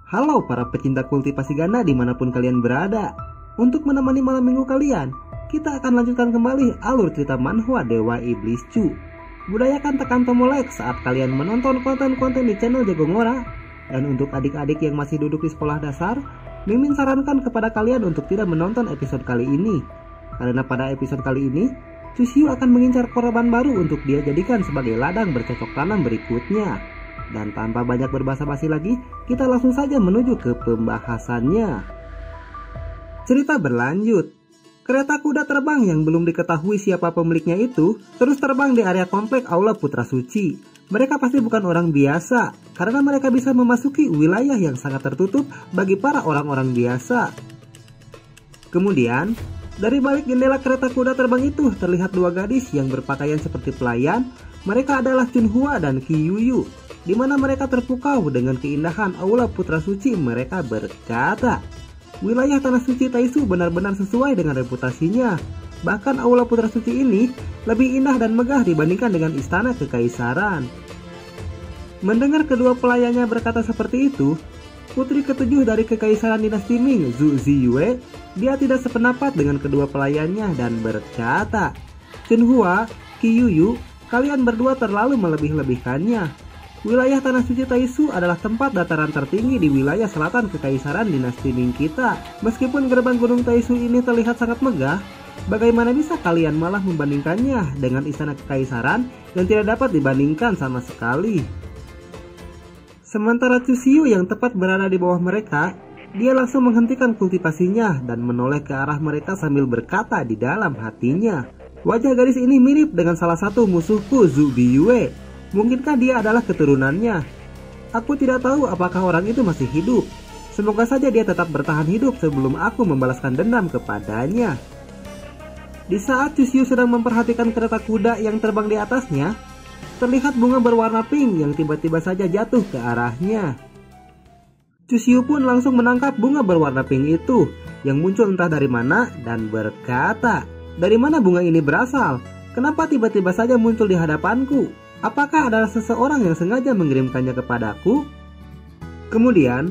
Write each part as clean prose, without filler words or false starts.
Halo para pecinta kultivasi ganda dimanapun kalian berada. Untuk menemani malam minggu kalian, kita akan lanjutkan kembali alur cerita manhwa Dewa Iblis Chu. Budayakan tekan tombol like saat kalian menonton konten-konten di channel Jago Ngora. Dan untuk adik-adik yang masih duduk di sekolah dasar, Mimin sarankan kepada kalian untuk tidak menonton episode kali ini. Karena pada episode kali ini, Chusyu akan mengincar korban baru untuk dia jadikan sebagai ladang bercocok tanam berikutnya. Dan tanpa banyak berbasa-basi lagi, kita langsung saja menuju ke pembahasannya. Cerita berlanjut. Kereta kuda terbang yang belum diketahui siapa pemiliknya itu terus terbang di area komplek Aula Putra Suci. Mereka pasti bukan orang biasa, karena mereka bisa memasuki wilayah yang sangat tertutup bagi para orang-orang biasa. Kemudian, dari balik jendela kereta kuda terbang itu terlihat dua gadis yang berpakaian seperti pelayan. Mereka adalah Chunhua dan Qiyuyu. Di mana mereka terpukau dengan keindahan Aula Putra Suci. Mereka berkata, wilayah Tanah Suci Taisu benar-benar sesuai dengan reputasinya. Bahkan Aula Putra Suci ini lebih indah dan megah dibandingkan dengan istana kekaisaran. Mendengar kedua pelayannya berkata seperti itu, putri ketujuh dari kekaisaran dinasti Ming, Zhu Ziyue, dia tidak sependapat dengan kedua pelayannya dan berkata, Chunhua, Qiyuyu, kalian berdua terlalu melebih-lebihkannya. Wilayah Tanah Suci Taisu adalah tempat dataran tertinggi di wilayah selatan kekaisaran dinasti Ming kita. Meskipun gerbang gunung Taisu ini terlihat sangat megah, bagaimana bisa kalian malah membandingkannya dengan istana kekaisaran yang tidak dapat dibandingkan sama sekali? Sementara Chusyu yang tepat berada di bawah mereka, dia langsung menghentikan kultivasinya dan menoleh ke arah mereka sambil berkata di dalam hatinya, wajah gadis ini mirip dengan salah satu musuhku, Zhu Biyue. Mungkinkah dia adalah keturunannya? Aku tidak tahu apakah orang itu masih hidup. Semoga saja dia tetap bertahan hidup sebelum aku membalaskan dendam kepadanya. Di saat Chusyu sedang memperhatikan kereta kuda yang terbang di atasnya, terlihat bunga berwarna pink yang tiba-tiba saja jatuh ke arahnya. Chusyu pun langsung menangkap bunga berwarna pink itu yang muncul entah dari mana dan berkata, dari mana bunga ini berasal? Kenapa tiba-tiba saja muncul di hadapanku? Apakah ada seseorang yang sengaja mengirimkannya kepadaku? Kemudian,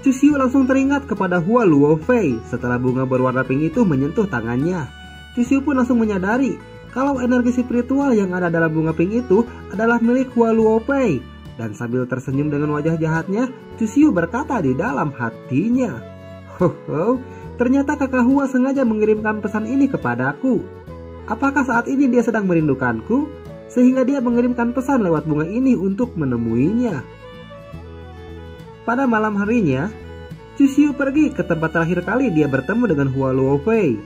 Chusyu langsung teringat kepada Hua Luofei setelah bunga berwarna pink itu menyentuh tangannya. Chusyu pun langsung menyadari kalau energi spiritual yang ada dalam bunga pink itu adalah milik Hua Luofei. Dan sambil tersenyum dengan wajah jahatnya, Chusyu berkata di dalam hatinya, "Ho, ternyata kakak Hua sengaja mengirimkan pesan ini kepadaku. Apakah saat ini dia sedang merindukanku? Sehingga dia mengirimkan pesan lewat bunga ini untuk menemuinya." Pada malam harinya, Chusyu pergi ke tempat terakhir kali dia bertemu dengan Hua Luofei,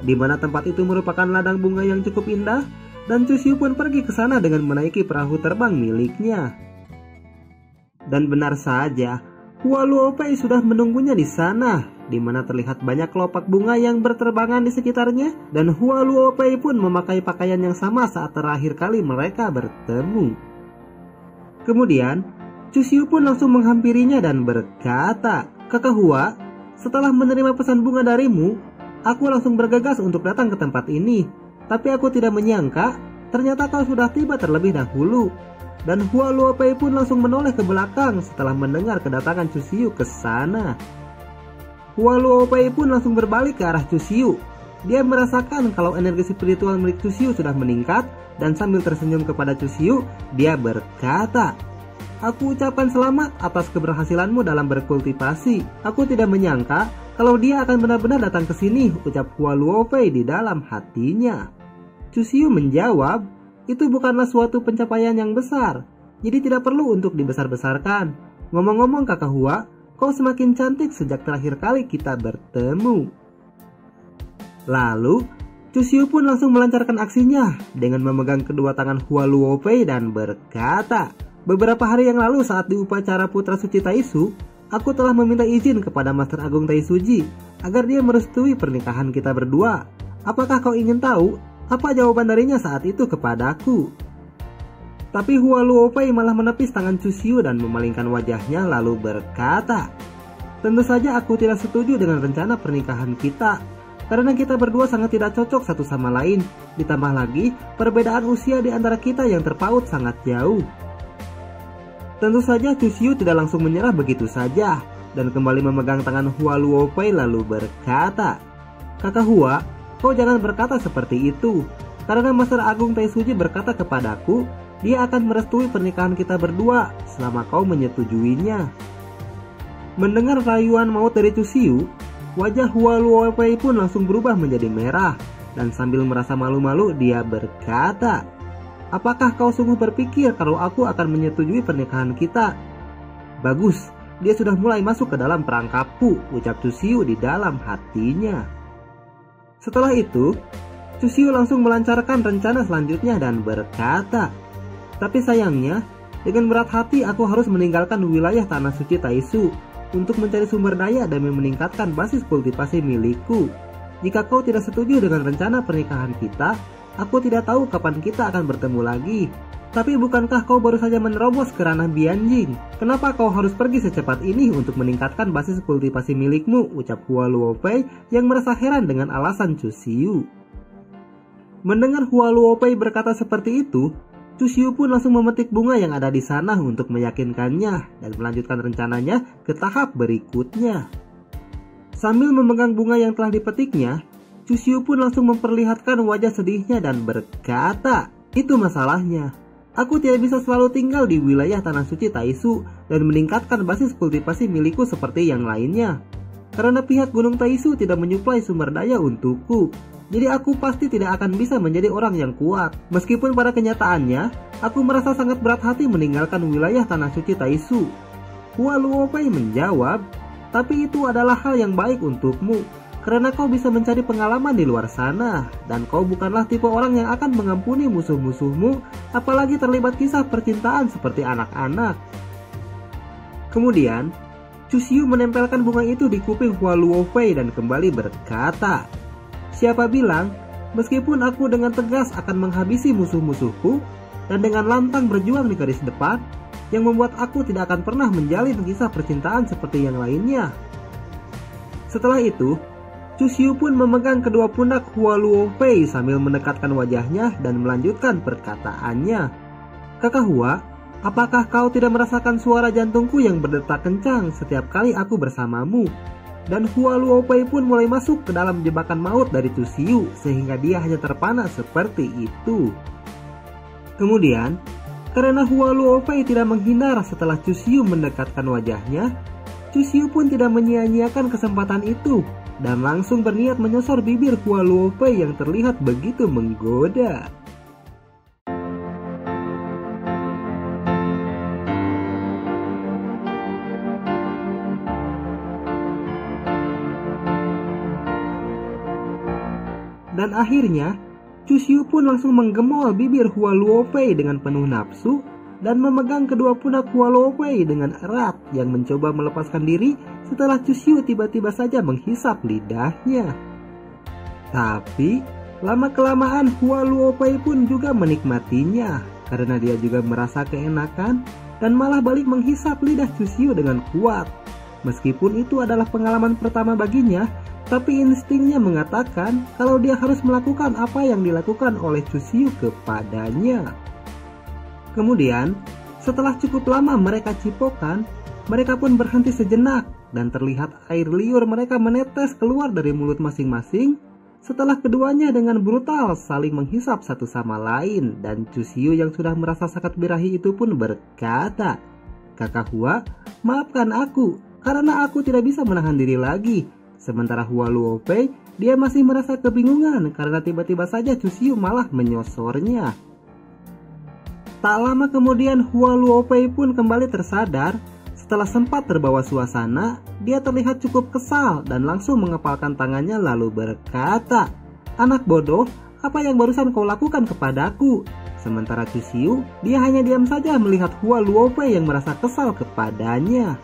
di mana tempat itu merupakan ladang bunga yang cukup indah, dan Chusyu pun pergi ke sana dengan menaiki perahu terbang miliknya. Dan benar saja, Hua Luofei sudah menunggunya di sana, di mana terlihat banyak kelopak bunga yang berterbangan di sekitarnya, dan Hua Luofei pun memakai pakaian yang sama saat terakhir kali mereka bertemu. Kemudian, Chusyu pun langsung menghampirinya dan berkata, "Kakak Hua, setelah menerima pesan bunga darimu, aku langsung bergegas untuk datang ke tempat ini. Tapi aku tidak menyangka, ternyata kau sudah tiba terlebih dahulu." Dan Hua Luofei pun langsung menoleh ke belakang setelah mendengar kedatangan Chusyu ke sana. Hua Luofei pun langsung berbalik ke arah Chusyu. Dia merasakan kalau energi spiritual milik Chusyu sudah meningkat, dan sambil tersenyum kepada Chusyu, dia berkata, "Aku ucapkan selamat atas keberhasilanmu dalam berkultivasi. Aku tidak menyangka kalau dia akan benar-benar datang ke sini," ucap Hua Luofei di dalam hatinya. Chusyu menjawab, "Itu bukanlah suatu pencapaian yang besar, jadi tidak perlu untuk dibesar-besarkan. Ngomong-ngomong kakak Hua, kau semakin cantik sejak terakhir kali kita bertemu." Lalu, Chusyu pun langsung melancarkan aksinya dengan memegang kedua tangan Hua Luofei dan berkata, "Beberapa hari yang lalu saat di upacara Putra Suci Taisu, aku telah meminta izin kepada Master Agung Taisuji agar dia merestui pernikahan kita berdua. Apakah kau ingin tahu apa jawaban darinya saat itu kepadaku?" Tapi Hua Luofei malah menepis tangan Chusyu dan memalingkan wajahnya lalu berkata, "Tentu saja aku tidak setuju dengan rencana pernikahan kita, karena kita berdua sangat tidak cocok satu sama lain. Ditambah lagi, perbedaan usia di antara kita yang terpaut sangat jauh." Tentu saja Chusyu tidak langsung menyerah begitu saja. dan kembali memegang tangan Hua Luofei lalu berkata, "Kakak Hua, kau jangan berkata seperti itu. Karena Master Agung Taisuji berkata kepadaku, dia akan merestui pernikahan kita berdua selama kau menyetujuinya." Mendengar rayuan maut dari Cusiu, wajah Hua Luofei pun langsung berubah menjadi merah, dan sambil merasa malu-malu dia berkata, "Apakah kau sungguh berpikir kalau aku akan menyetujui pernikahan kita?" "Bagus, dia sudah mulai masuk ke dalam perangkapku," ucap Cusiu di dalam hatinya. Setelah itu, Cusiu langsung melancarkan rencana selanjutnya dan berkata, "Tapi sayangnya, dengan berat hati aku harus meninggalkan wilayah Tanah Suci Taisu untuk mencari sumber daya demi meningkatkan basis kultivasi milikku. Jika kau tidak setuju dengan rencana pernikahan kita, aku tidak tahu kapan kita akan bertemu lagi. Tapi bukankah kau baru saja menerobos ke ranah Bianjing? Kenapa kau harus pergi secepat ini untuk meningkatkan basis kultivasi milikmu?" ucap Hua Luofei yang merasa heran dengan alasan Cusiu. Mendengar Hua Luofei berkata seperti itu, Cusiu pun langsung memetik bunga yang ada di sana untuk meyakinkannya dan melanjutkan rencananya ke tahap berikutnya. Sambil memegang bunga yang telah dipetiknya, Cusiu pun langsung memperlihatkan wajah sedihnya dan berkata, "Itu masalahnya. Aku tidak bisa selalu tinggal di wilayah Tanah Suci Taisu dan meningkatkan basis kultivasi milikku seperti yang lainnya. Karena pihak Gunung Taisu tidak menyuplai sumber daya untukku. Jadi aku pasti tidak akan bisa menjadi orang yang kuat. Meskipun pada kenyataannya, aku merasa sangat berat hati meninggalkan wilayah Tanah Suci Taisu." Hua Luofei menjawab, "Tapi itu adalah hal yang baik untukmu, karena kau bisa mencari pengalaman di luar sana, dan kau bukanlah tipe orang yang akan mengampuni musuh-musuhmu, apalagi terlibat kisah percintaan seperti anak-anak." Kemudian, Cusiu menempelkan bunga itu di kuping Hua Luofei dan kembali berkata, "Siapa bilang, meskipun aku dengan tegas akan menghabisi musuh-musuhku dan dengan lantang berjuang di garis depan, yang membuat aku tidak akan pernah menjalin kisah percintaan seperti yang lainnya." Setelah itu, Cusiu pun memegang kedua pundak Hua Luofei sambil mendekatkan wajahnya dan melanjutkan perkataannya, "Kakak Hua, apakah kau tidak merasakan suara jantungku yang berdetak kencang setiap kali aku bersamamu?" Dan Hua Luofei pun mulai masuk ke dalam jebakan maut dari Cusiu sehingga dia hanya terpana seperti itu. Kemudian, karena Hua Luofei tidak menghindar setelah Cusiu mendekatkan wajahnya, Cusiu pun tidak menyia-nyiakan kesempatan itu dan langsung berniat menyosor bibir Hua Luofei yang terlihat begitu menggoda. Dan akhirnya, Cusiu pun langsung menggemol bibir Hua Luofei dengan penuh nafsu dan memegang kedua pundak Hua Luofei dengan erat yang mencoba melepaskan diri setelah Cusiu tiba-tiba saja menghisap lidahnya. Tapi, lama-kelamaan Hua Luofei pun juga menikmatinya karena dia juga merasa keenakan dan malah balik menghisap lidah Cusiu dengan kuat. Meskipun itu adalah pengalaman pertama baginya, tapi instingnya mengatakan kalau dia harus melakukan apa yang dilakukan oleh Cusiu kepadanya. Kemudian, setelah cukup lama mereka cipokan, mereka pun berhenti sejenak dan terlihat air liur mereka menetes keluar dari mulut masing-masing setelah keduanya dengan brutal saling menghisap satu sama lain. Dan Cusiu yang sudah merasa sangat birahi itu pun berkata, "Kakak Hua, maafkan aku karena aku tidak bisa menahan diri lagi." Sementara Hua Luofei, dia masih merasa kebingungan karena tiba-tiba saja Cusiu malah menyosornya. Tak lama kemudian Hua Luofei pun kembali tersadar. Setelah sempat terbawa suasana, dia terlihat cukup kesal dan langsung mengepalkan tangannya lalu berkata, "Anak bodoh, apa yang barusan kau lakukan kepadaku?" Sementara Cusiu, dia hanya diam saja melihat Hua Luofei yang merasa kesal kepadanya.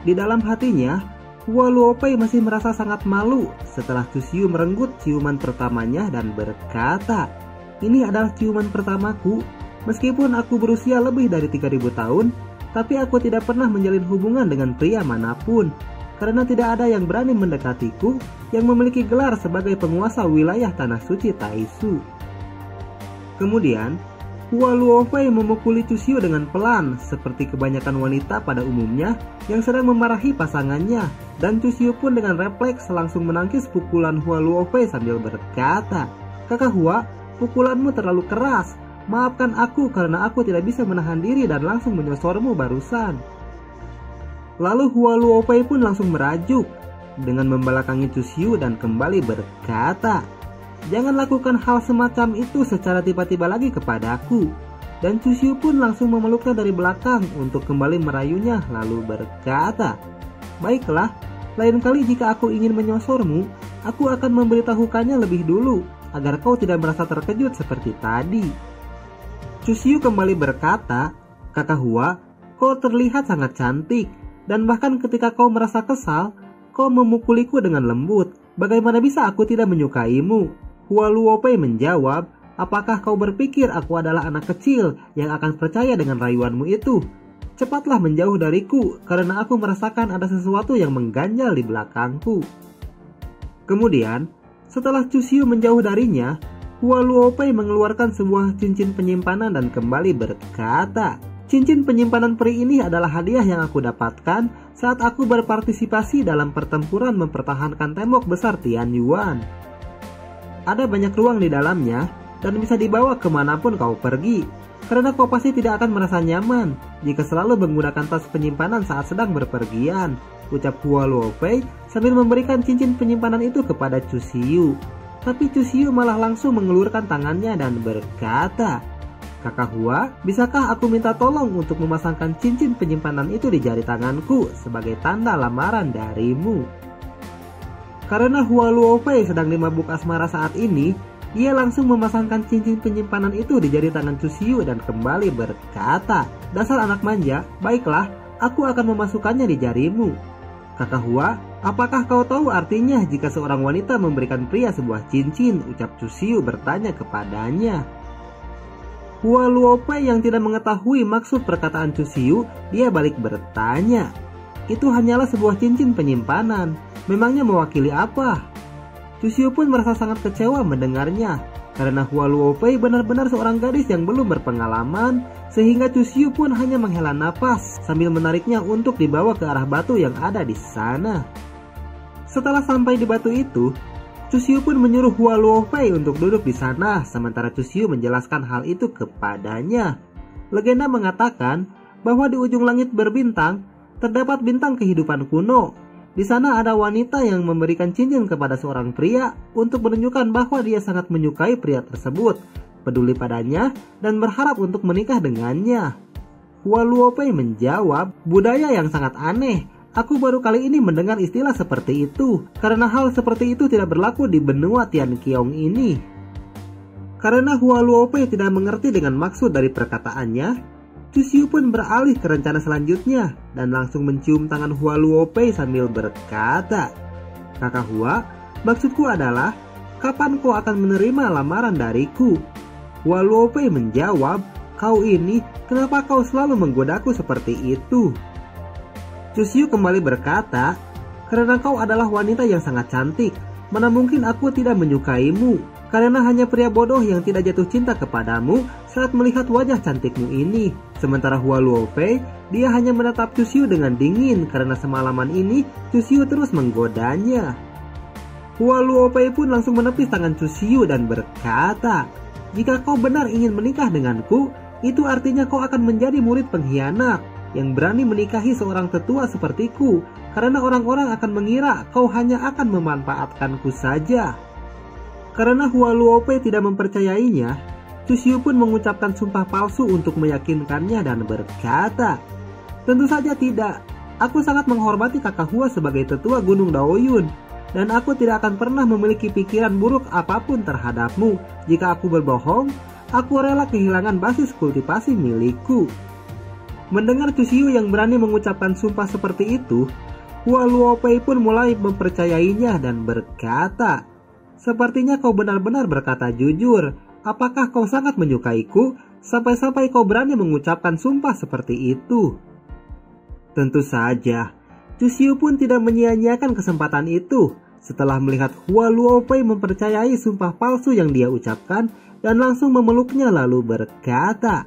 Di dalam hatinya, Hua Luofei masih merasa sangat malu setelah Cusiu merenggut ciuman pertamanya dan berkata, "Ini adalah ciuman pertamaku. Meskipun aku berusia lebih dari 3000 tahun, tapi aku tidak pernah menjalin hubungan dengan pria manapun, karena tidak ada yang berani mendekatiku yang memiliki gelar sebagai penguasa wilayah Tanah Suci Taisu." Kemudian, Hua Luofei memukuli Cusiu dengan pelan, seperti kebanyakan wanita pada umumnya yang sedang memarahi pasangannya, dan Cusiu pun dengan refleks langsung menangkis pukulan Hua Luofei sambil berkata, "Kakak Hua, pukulanmu terlalu keras. Maafkan aku karena aku tidak bisa menahan diri dan langsung menyosormu barusan." Lalu Hua Luofei pun langsung merajuk dengan membelakangi Cusiu dan kembali berkata, "Jangan lakukan hal semacam itu secara tiba-tiba lagi kepadaku." Dan Cusiu pun langsung memeluknya dari belakang untuk kembali merayunya lalu berkata, "Baiklah, lain kali jika aku ingin menyosormu, aku akan memberitahukannya lebih dulu agar kau tidak merasa terkejut seperti tadi." Cusiu kembali berkata, "Kakak Hua, kau terlihat sangat cantik, dan bahkan ketika kau merasa kesal, kau memukuliku dengan lembut. Bagaimana bisa aku tidak menyukaimu?" Hua Luofei menjawab, "Apakah kau berpikir aku adalah anak kecil yang akan percaya dengan rayuanmu itu? Cepatlah menjauh dariku karena aku merasakan ada sesuatu yang mengganjal di belakangku." Kemudian, setelah Cusiu menjauh darinya, Hua Luofei mengeluarkan sebuah cincin penyimpanan dan kembali berkata, "Cincin penyimpanan peri ini adalah hadiah yang aku dapatkan saat aku berpartisipasi dalam pertempuran mempertahankan tembok besar Tianyuan. Ada banyak ruang di dalamnya dan bisa dibawa kemanapun kau pergi, karena kau pasti tidak akan merasa nyaman jika selalu menggunakan tas penyimpanan saat sedang berpergian," ucap Hua Luofei sambil memberikan cincin penyimpanan itu kepada Cusiu. Tapi Cusiu malah langsung mengelurkan tangannya dan berkata, "Kakak Hua, bisakah aku minta tolong untuk memasangkan cincin penyimpanan itu di jari tanganku sebagai tanda lamaran darimu?" Karena Hua Luofei sedang dimabuk asmara saat ini, ia langsung memasangkan cincin penyimpanan itu di jari tangan Cusiu dan kembali berkata, "Dasar anak manja, baiklah, aku akan memasukkannya di jarimu." "Kakak Hua, apakah kau tahu artinya jika seorang wanita memberikan pria sebuah cincin?" ucap Cusiu bertanya kepadanya. Hua Luofei yang tidak mengetahui maksud perkataan Cusiu, dia balik bertanya, "Itu hanyalah sebuah cincin penyimpanan. Memangnya mewakili apa?" Cusiu pun merasa sangat kecewa mendengarnya, karena Hua Luofei benar-benar seorang gadis yang belum berpengalaman, sehingga Cusiu pun hanya menghela nafas sambil menariknya untuk dibawa ke arah batu yang ada di sana. Setelah sampai di batu itu, Cusiu pun menyuruh Hua Luofei untuk duduk di sana, sementara Cusiu menjelaskan hal itu kepadanya. Legenda mengatakan bahwa di ujung langit berbintang terdapat bintang kehidupan kuno. Di sana ada wanita yang memberikan cincin kepada seorang pria untuk menunjukkan bahwa dia sangat menyukai pria tersebut, peduli padanya, dan berharap untuk menikah dengannya. Hua Luofei menjawab, "Budaya yang sangat aneh. Aku baru kali ini mendengar istilah seperti itu, karena hal seperti itu tidak berlaku di benua Tianqiong ini." Karena Hua Luofei tidak mengerti dengan maksud dari perkataannya, Cusiu pun beralih ke rencana selanjutnya dan langsung mencium tangan Hua Luofei sambil berkata, "Kakak Hua, maksudku adalah, kapan kau akan menerima lamaran dariku?" Hua Luofei menjawab, "Kau ini, kenapa kau selalu menggodaku seperti itu?" Cusiu kembali berkata, "Karena kau adalah wanita yang sangat cantik, mana mungkin aku tidak menyukaimu, karena hanya pria bodoh yang tidak jatuh cinta kepadamu saat melihat wajah cantikmu ini." Sementara Hua Luofei, dia hanya menatap Cusiu dengan dingin karena semalaman ini Cusiu terus menggodanya. Hua Luofei pun langsung menepis tangan Cusiu dan berkata, "Jika kau benar ingin menikah denganku, itu artinya kau akan menjadi murid pengkhianat yang berani menikahi seorang tetua sepertiku, karena orang-orang akan mengira kau hanya akan memanfaatkanku saja." Karena Hua Luofei tidak mempercayainya, Cusiu pun mengucapkan sumpah palsu untuk meyakinkannya dan berkata, "Tentu saja tidak. Aku sangat menghormati kakak Hua sebagai tetua Gunung Daoyun, dan aku tidak akan pernah memiliki pikiran buruk apapun terhadapmu. Jika aku berbohong, aku rela kehilangan basis kultivasi milikku." Mendengar Cusiu yang berani mengucapkan sumpah seperti itu, Hua Luofei pun mulai mempercayainya dan berkata, "Sepertinya kau benar-benar berkata jujur. Apakah kau sangat menyukaiku sampai-sampai kau berani mengucapkan sumpah seperti itu?" Tentu saja, Cusiu pun tidak menyia-nyiakan kesempatan itu. Setelah melihat Hua Luofei mempercayai sumpah palsu yang dia ucapkan, dan langsung memeluknya lalu berkata,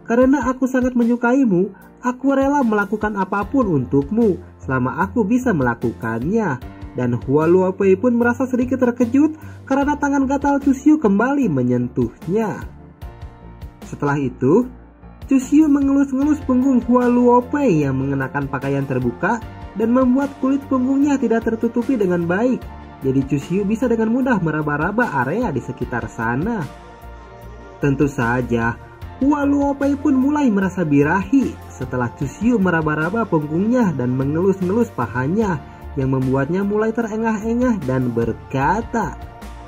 "Karena aku sangat menyukaimu, aku rela melakukan apapun untukmu selama aku bisa melakukannya." Dan Hua Luopei pun merasa sedikit terkejut karena tangan gatal Cusiu kembali menyentuhnya. Setelah itu, Cusiu mengelus-ngelus punggung Hua Luopei yang mengenakan pakaian terbuka dan membuat kulit punggungnya tidak tertutupi dengan baik. Jadi Cusiu bisa dengan mudah meraba-raba area di sekitar sana. Tentu saja, Hua Luopei pun mulai merasa birahi setelah Cusiu meraba-raba punggungnya dan mengelus-ngelus pahanya, yang membuatnya mulai terengah-engah dan berkata,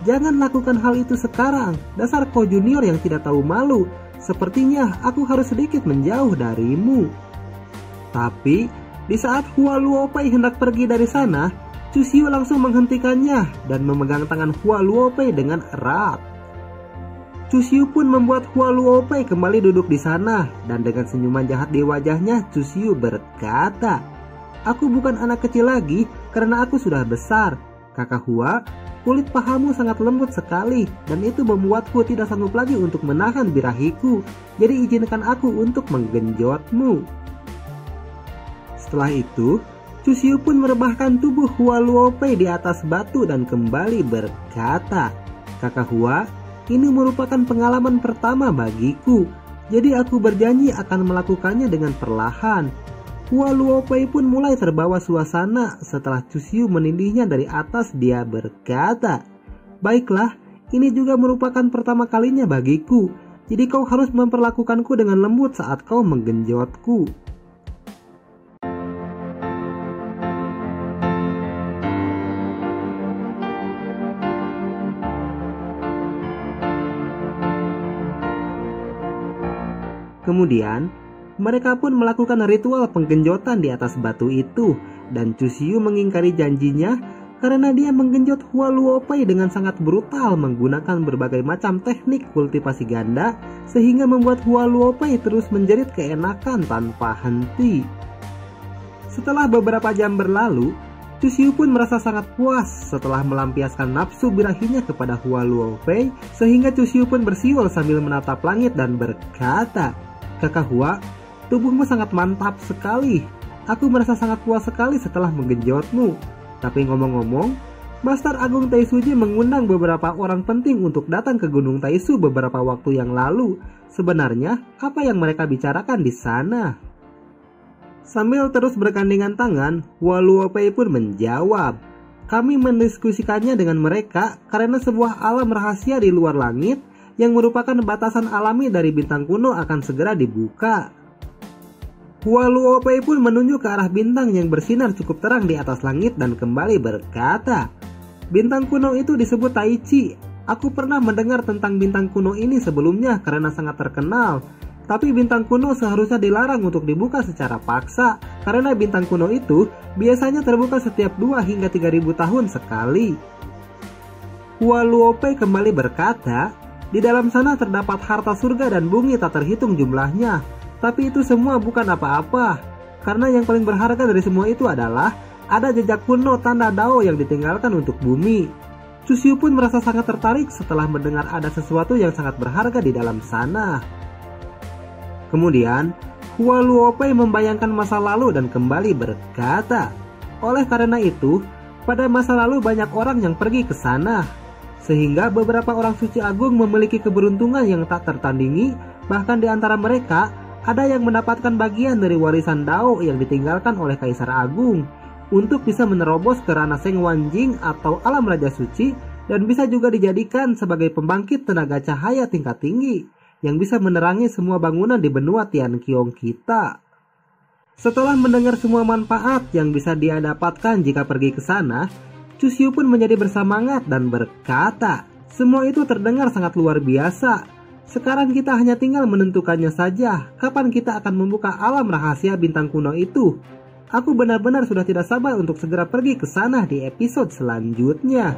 "Jangan lakukan hal itu sekarang, dasar kau junior yang tidak tahu malu. Sepertinya aku harus sedikit menjauh darimu." Tapi di saat Hua Luopei hendak pergi dari sana, Cusiu langsung menghentikannya dan memegang tangan Hua Luopei dengan erat. Cusiu pun membuat Hua Luopei kembali duduk di sana, dan dengan senyuman jahat di wajahnya, Cusiu berkata, "Aku bukan anak kecil lagi karena aku sudah besar. Kakak Hua, kulit pahamu sangat lembut sekali dan itu membuatku tidak sanggup lagi untuk menahan birahiku. Jadi izinkan aku untuk menggenjotmu." Setelah itu, Cusiu pun merebahkan tubuh Hua Luopei di atas batu dan kembali berkata, "Kakak Hua, ini merupakan pengalaman pertama bagiku. Jadi aku berjanji akan melakukannya dengan perlahan." Hua Luopei pun mulai terbawa suasana setelah Cusiu menindihnya dari atas. Dia berkata, "Baiklah, ini juga merupakan pertama kalinya bagiku. Jadi kau harus memperlakukanku dengan lembut saat kau menggenjotku." Kemudian, mereka pun melakukan ritual penggenjotan di atas batu itu, dan Cusiu mengingkari janjinya karena dia menggenjot Hua Luopei dengan sangat brutal menggunakan berbagai macam teknik kultivasi ganda, sehingga membuat Hua Luopei terus menjerit keenakan tanpa henti. Setelah beberapa jam berlalu, Cusiu pun merasa sangat puas setelah melampiaskan nafsu birahinya kepada Hua Luopei, sehingga Cusiu pun bersiul sambil menatap langit dan berkata, "Kakak Hua, tubuhmu sangat mantap sekali. Aku merasa sangat puas sekali setelah menggenjotmu. Tapi ngomong-ngomong, Master Agung Taisuji mengundang beberapa orang penting untuk datang ke Gunung Taisu beberapa waktu yang lalu. Sebenarnya, apa yang mereka bicarakan di sana?" Sambil terus bergandengan tangan, Hua Luopei pun menjawab, "Kami mendiskusikannya dengan mereka karena sebuah alam rahasia di luar langit yang merupakan batasan alami dari bintang kuno akan segera dibuka." Hua Luopei pun menunjuk ke arah bintang yang bersinar cukup terang di atas langit dan kembali berkata, "Bintang kuno itu disebut Taichi. Aku pernah mendengar tentang bintang kuno ini sebelumnya karena sangat terkenal. Tapi bintang kuno seharusnya dilarang untuk dibuka secara paksa karena bintang kuno itu biasanya terbuka setiap 2 hingga 3.000 tahun sekali." Hua Luopei kembali berkata, "Di dalam sana terdapat harta surga dan bumi tak terhitung jumlahnya. Tapi itu semua bukan apa-apa, karena yang paling berharga dari semua itu adalah ada jejak kuno tanda Dao yang ditinggalkan untuk bumi." Cusiu pun merasa sangat tertarik setelah mendengar ada sesuatu yang sangat berharga di dalam sana. Kemudian, Hua Luopei membayangkan masa lalu dan kembali berkata, "Oleh karena itu, pada masa lalu banyak orang yang pergi ke sana. Sehingga beberapa orang suci agung memiliki keberuntungan yang tak tertandingi, bahkan di antara mereka ada yang mendapatkan bagian dari warisan Dao yang ditinggalkan oleh Kaisar Agung untuk bisa menerobos ke ranah Seng Wanjing atau alam Raja Suci dan bisa juga dijadikan sebagai pembangkit tenaga cahaya tingkat tinggi yang bisa menerangi semua bangunan di benua Tianqiong kita." Setelah mendengar semua manfaat yang bisa dia dapatkan jika pergi ke sana, Cusiu pun menjadi bersemangat dan berkata, "Semua itu terdengar sangat luar biasa. Sekarang kita hanya tinggal menentukannya saja, kapan kita akan membuka alam rahasia bintang kuno itu. Aku benar-benar sudah tidak sabar untuk segera pergi ke sana di episode selanjutnya."